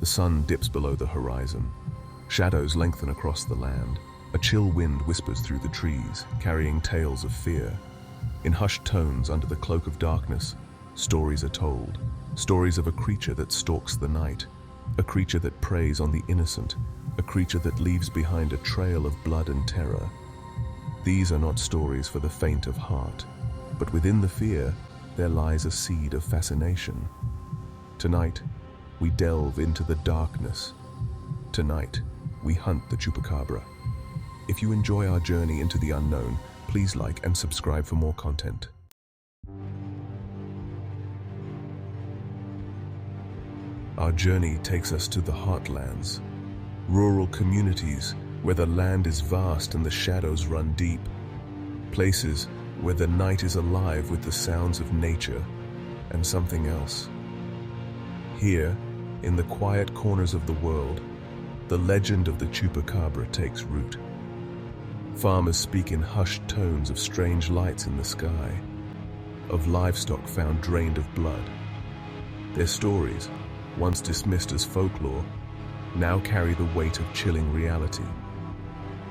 The sun dips below the horizon. Shadows lengthen across the land. A chill wind whispers through the trees, carrying tales of fear. In hushed tones under the cloak of darkness, stories are told. Stories of a creature that stalks the night, a creature that preys on the innocent, a creature that leaves behind a trail of blood and terror. These are not stories for the faint of heart, but within the fear, there lies a seed of fascination. Tonight, we delve into the darkness. Tonight, we hunt the Chupacabra. If you enjoy our journey into the unknown, please like and subscribe for more content. Our journey takes us to the heartlands, rural communities where the land is vast and the shadows run deep, places where the night is alive with the sounds of nature and something else. Here, in the quiet corners of the world, the legend of the Chupacabra takes root. Farmers speak in hushed tones of strange lights in the sky, of livestock found drained of blood. Their stories, once dismissed as folklore, now carry the weight of chilling reality.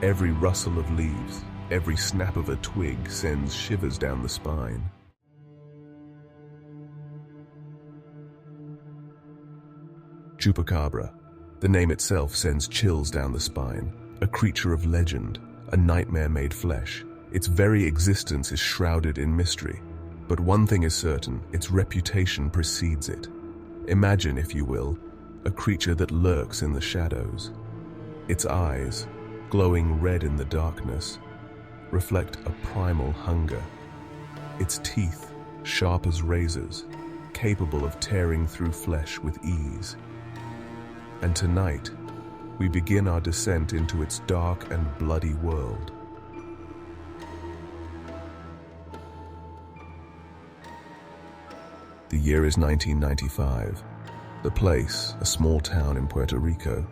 Every rustle of leaves, every snap of a twig sends shivers down the spine. Chupacabra. The name itself sends chills down the spine. A creature of legend, a nightmare made flesh. Its very existence is shrouded in mystery. But one thing is certain, its reputation precedes it. Imagine, if you will, a creature that lurks in the shadows. Its eyes, glowing red in the darkness, reflect a primal hunger. Its teeth, sharp as razors, capable of tearing through flesh with ease. And tonight, we begin our descent into its dark and bloody world. The year is 1995. The place, a small town in Puerto Rico.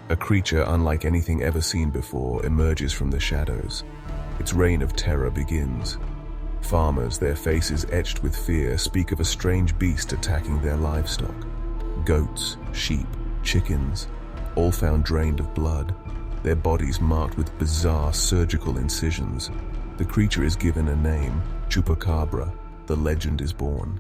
A creature unlike anything ever seen before emerges from the shadows. Its reign of terror begins. Farmers, their faces etched with fear, speak of a strange beast attacking their livestock. Goats, sheep, chickens, all found drained of blood, their bodies marked with bizarre surgical incisions. The creature is given a name, Chupacabra. The legend is born.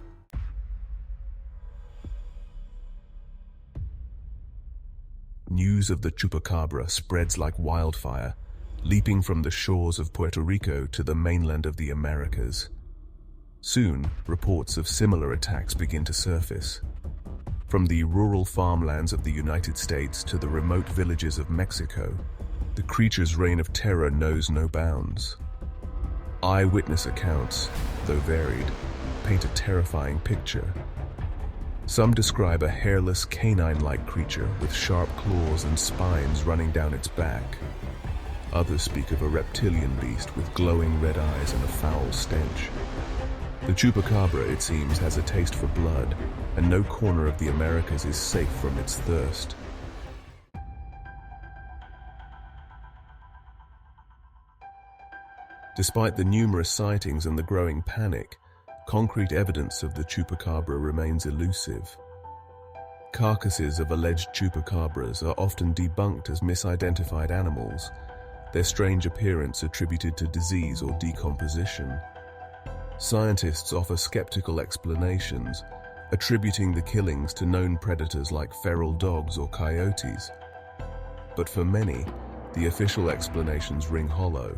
News of the Chupacabra spreads like wildfire, leaping from the shores of Puerto Rico to the mainland of the Americas. Soon, reports of similar attacks begin to surface. From the rural farmlands of the United States to the remote villages of Mexico, the creature's reign of terror knows no bounds. Eyewitness accounts, though varied, paint a terrifying picture. Some describe a hairless, canine-like creature with sharp claws and spines running down its back. Others speak of a reptilian beast with glowing red eyes and a foul stench. The Chupacabra, it seems, has a taste for blood, and no corner of the Americas is safe from its thirst. Despite the numerous sightings and the growing panic, concrete evidence of the Chupacabra remains elusive. Carcasses of alleged Chupacabras are often debunked as misidentified animals, their strange appearance attributed to disease or decomposition. Scientists offer skeptical explanations, attributing the killings to known predators like feral dogs or coyotes. But for many, the official explanations ring hollow.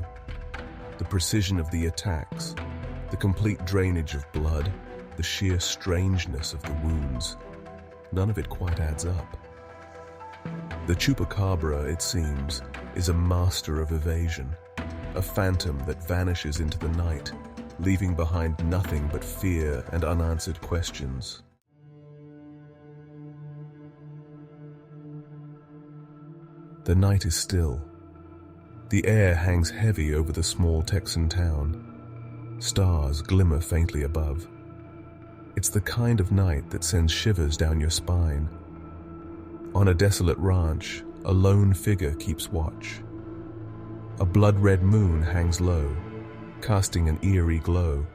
The precision of the attacks, the complete drainage of blood, the sheer strangeness of the wounds, none of it quite adds up. The Chupacabra, it seems, is a master of evasion, a phantom that vanishes into the night, leaving behind nothing but fear and unanswered questions. The night is still. The air hangs heavy over the small Texan town. Stars glimmer faintly above. It's the kind of night that sends shivers down your spine. On a desolate ranch, a lone figure keeps watch. A blood-red moon hangs low, casting an eerie glow.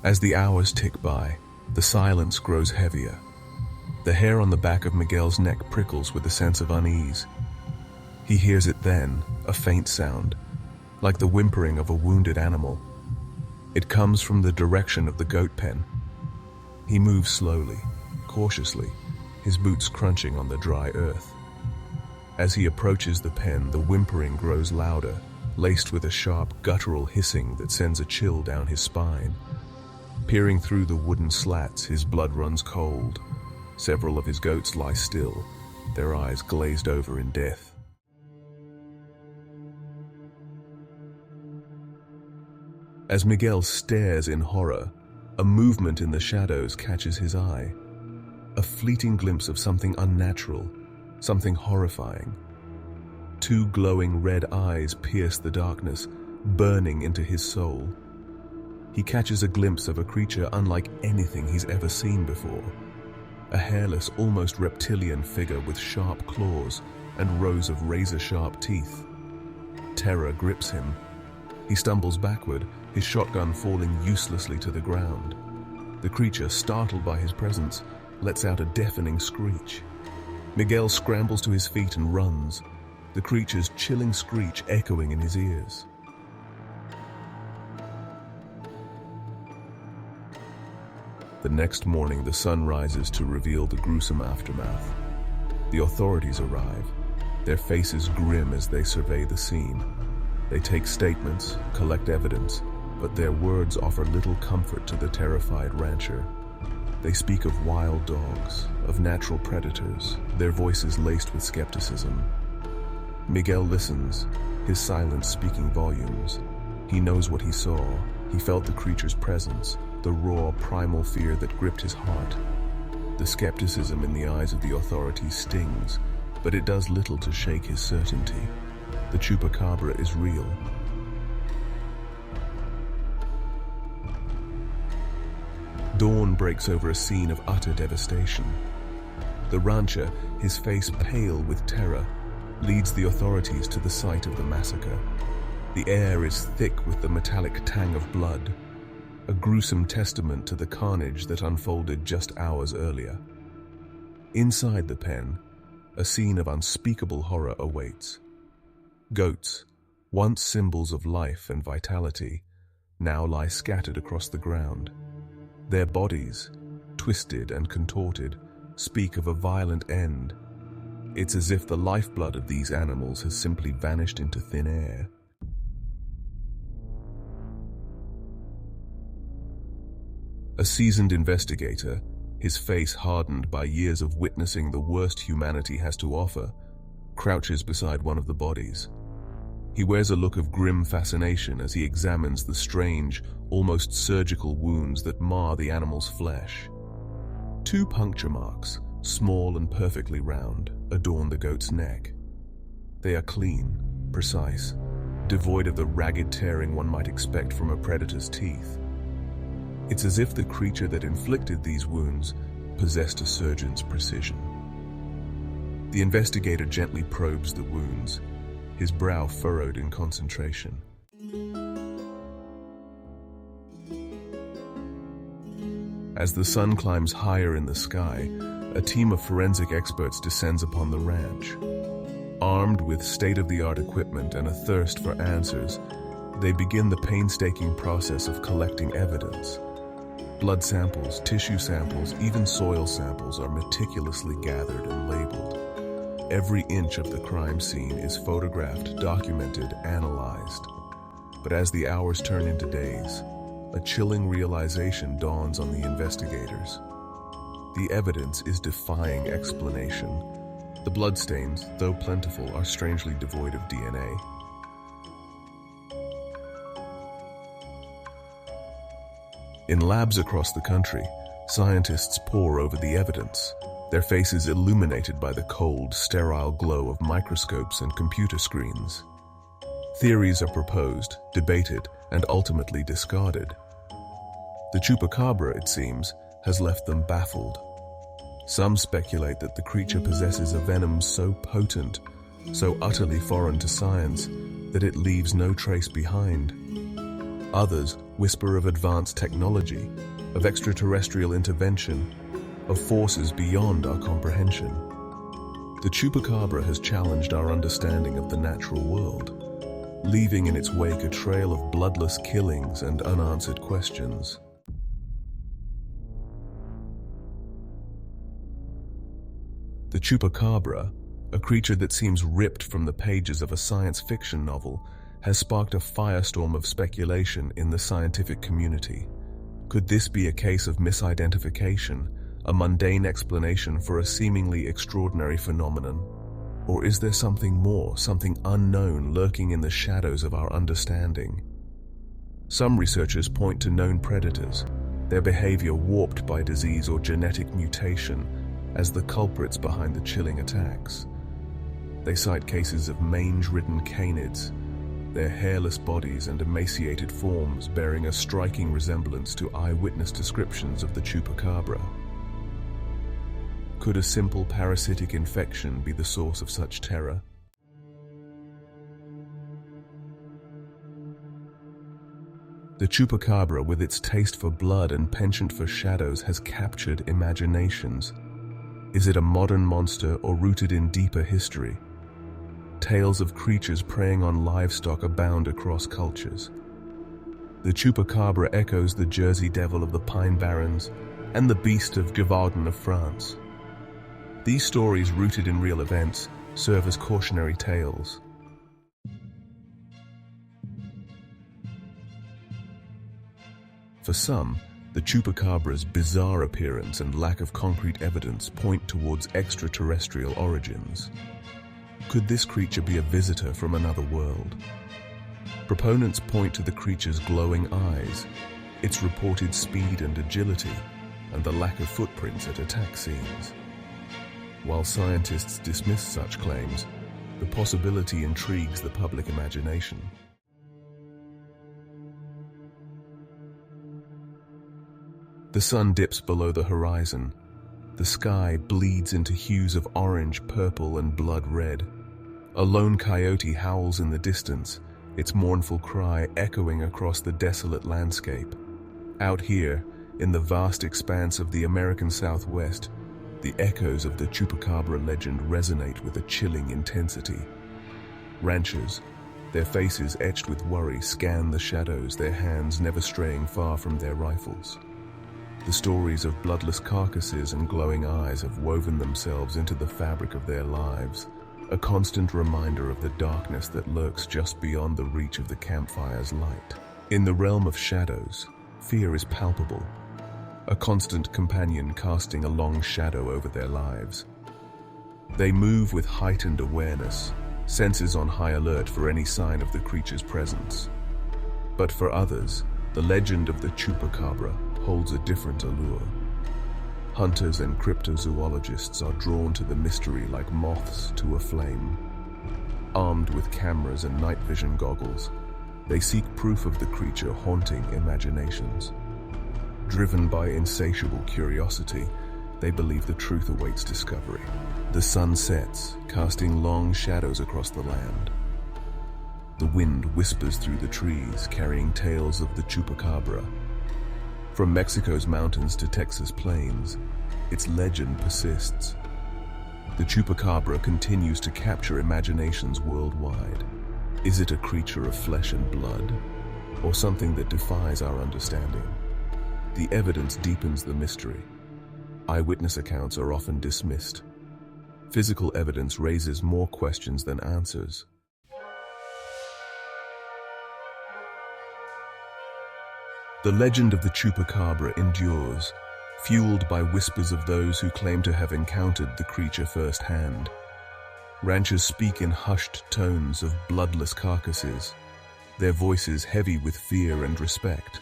As the hours tick by, the silence grows heavier. The hair on the back of Miguel's neck prickles with a sense of unease. He hears it then, a faint sound, like the whimpering of a wounded animal. It comes from the direction of the goat pen. He moves slowly, cautiously, his boots crunching on the dry earth. As he approaches the pen, the whimpering grows louder, laced with a sharp, guttural hissing that sends a chill down his spine. Peering through the wooden slats, his blood runs cold. Several of his goats lie still, their eyes glazed over in death. As Miguel stares in horror, a movement in the shadows catches his eye. A fleeting glimpse of something unnatural, something horrifying. Two glowing red eyes pierce the darkness, burning into his soul. He catches a glimpse of a creature unlike anything he's ever seen before. A hairless, almost reptilian figure with sharp claws and rows of razor-sharp teeth. Terror grips him. He stumbles backward, his shotgun falling uselessly to the ground. The creature, startled by his presence, lets out a deafening screech. Miguel scrambles to his feet and runs, the creature's chilling screech echoing in his ears. The next morning, the sun rises to reveal the gruesome aftermath. The authorities arrive, their faces grim as they survey the scene. They take statements, collect evidence, but their words offer little comfort to the terrified rancher. They speak of wild dogs, of natural predators, their voices laced with skepticism. Miguel listens, his silence speaking volumes. He knows what he saw. He felt the creature's presence, the raw, primal fear that gripped his heart. The skepticism in the eyes of the authorities stings, but it does little to shake his certainty. The Chupacabra is real. Dawn breaks over a scene of utter devastation. The rancher, his face pale with terror, leads the authorities to the site of the massacre. The air is thick with the metallic tang of blood, a gruesome testament to the carnage that unfolded just hours earlier. Inside the pen, a scene of unspeakable horror awaits. Goats, once symbols of life and vitality, now lie scattered across the ground. Their bodies, twisted and contorted, speak of a violent end. It's as if the lifeblood of these animals has simply vanished into thin air. A seasoned investigator, his face hardened by years of witnessing the worst humanity has to offer, crouches beside one of the bodies. He wears a look of grim fascination as he examines the strange, almost surgical wounds that mar the animal's flesh. 2 puncture marks, small and perfectly round, adorn the goat's neck. They are clean, precise, devoid of the ragged tearing one might expect from a predator's teeth. It's as if the creature that inflicted these wounds possessed a surgeon's precision. The investigator gently probes the wounds, his brow furrowed in concentration. As the sun climbs higher in the sky, a team of forensic experts descends upon the ranch. Armed with state-of-the-art equipment and a thirst for answers, they begin the painstaking process of collecting evidence. Blood samples, tissue samples, even soil samples are meticulously gathered and labeled. Every inch of the crime scene is photographed, documented, analyzed. But as the hours turn into days, a chilling realization dawns on the investigators. The evidence is defying explanation. The bloodstains, though plentiful, are strangely devoid of DNA. In labs across the country, scientists pore over the evidence, their faces illuminated by the cold, sterile glow of microscopes and computer screens. Theories are proposed, debated, and ultimately discarded. The Chupacabra, it seems, has left them baffled. Some speculate that the creature possesses a venom so potent, so utterly foreign to science, that it leaves no trace behind. Others whisper of advanced technology, of extraterrestrial intervention, of forces beyond our comprehension. The Chupacabra has challenged our understanding of the natural world, leaving in its wake a trail of bloodless killings and unanswered questions. The Chupacabra, a creature that seems ripped from the pages of a science fiction novel, has sparked a firestorm of speculation in the scientific community. Could this be a case of misidentification, a mundane explanation for a seemingly extraordinary phenomenon? Or is there something more, something unknown lurking in the shadows of our understanding? Some researchers point to known predators, their behavior warped by disease or genetic mutation, as the culprits behind the chilling attacks. They cite cases of mange-ridden canids, their hairless bodies and emaciated forms bearing a striking resemblance to eyewitness descriptions of the Chupacabra. Could a simple parasitic infection be the source of such terror? The Chupacabra, with its taste for blood and penchant for shadows, has captured imaginations. Is it a modern monster or rooted in deeper history? Tales of creatures preying on livestock abound across cultures. The Chupacabra echoes the Jersey Devil of the Pine Barrens and the Beast of Gévaudan of France. These stories, rooted in real events, serve as cautionary tales. For some, the Chupacabra's bizarre appearance and lack of concrete evidence point towards extraterrestrial origins. Could this creature be a visitor from another world? Proponents point to the creature's glowing eyes, its reported speed and agility, and the lack of footprints at attack scenes. While scientists dismiss such claims, the possibility intrigues the public imagination. The sun dips below the horizon. The sky bleeds into hues of orange, purple, and blood red. A lone coyote howls in the distance, its mournful cry echoing across the desolate landscape. Out here, in the vast expanse of the American Southwest, the echoes of the Chupacabra legend resonate with a chilling intensity. Ranchers, their faces etched with worry, scan the shadows, their hands never straying far from their rifles. The stories of bloodless carcasses and glowing eyes have woven themselves into the fabric of their lives, a constant reminder of the darkness that lurks just beyond the reach of the campfire's light. In the realm of shadows, fear is palpable, a constant companion casting a long shadow over their lives. They move with heightened awareness, senses on high alert for any sign of the creature's presence. But for others, the legend of the Chupacabra holds a different allure. Hunters and cryptozoologists are drawn to the mystery like moths to a flame. Armed with cameras and night vision goggles, they seek proof of the creature haunting imaginations. Driven by insatiable curiosity, they believe the truth awaits discovery. The sun sets, casting long shadows across the land. The wind whispers through the trees, carrying tales of the Chupacabra. From Mexico's mountains to Texas plains, its legend persists. The Chupacabra continues to capture imaginations worldwide. Is it a creature of flesh and blood, or something that defies our understanding? The evidence deepens the mystery. Eyewitness accounts are often dismissed. Physical evidence raises more questions than answers. The legend of the Chupacabra endures, fueled by whispers of those who claim to have encountered the creature firsthand. Ranchers speak in hushed tones of bloodless carcasses, their voices heavy with fear and respect.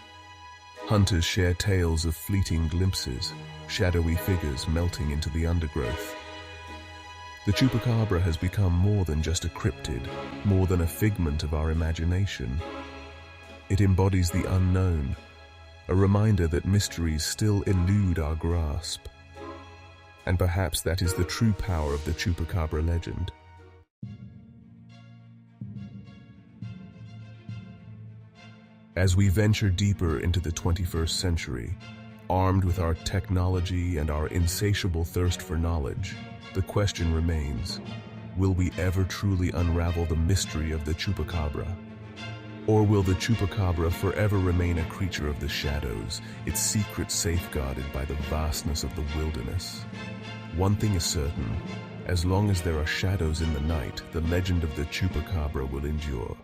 Hunters share tales of fleeting glimpses, shadowy figures melting into the undergrowth. The Chupacabra has become more than just a cryptid, more than a figment of our imagination. It embodies the unknown, a reminder that mysteries still elude our grasp. And perhaps that is the true power of the Chupacabra legend. As we venture deeper into the 21st century, armed with our technology and our insatiable thirst for knowledge, the question remains, will we ever truly unravel the mystery of the Chupacabra? Or will the Chupacabra forever remain a creature of the shadows, its secret safeguarded by the vastness of the wilderness? One thing is certain, as long as there are shadows in the night, the legend of the Chupacabra will endure.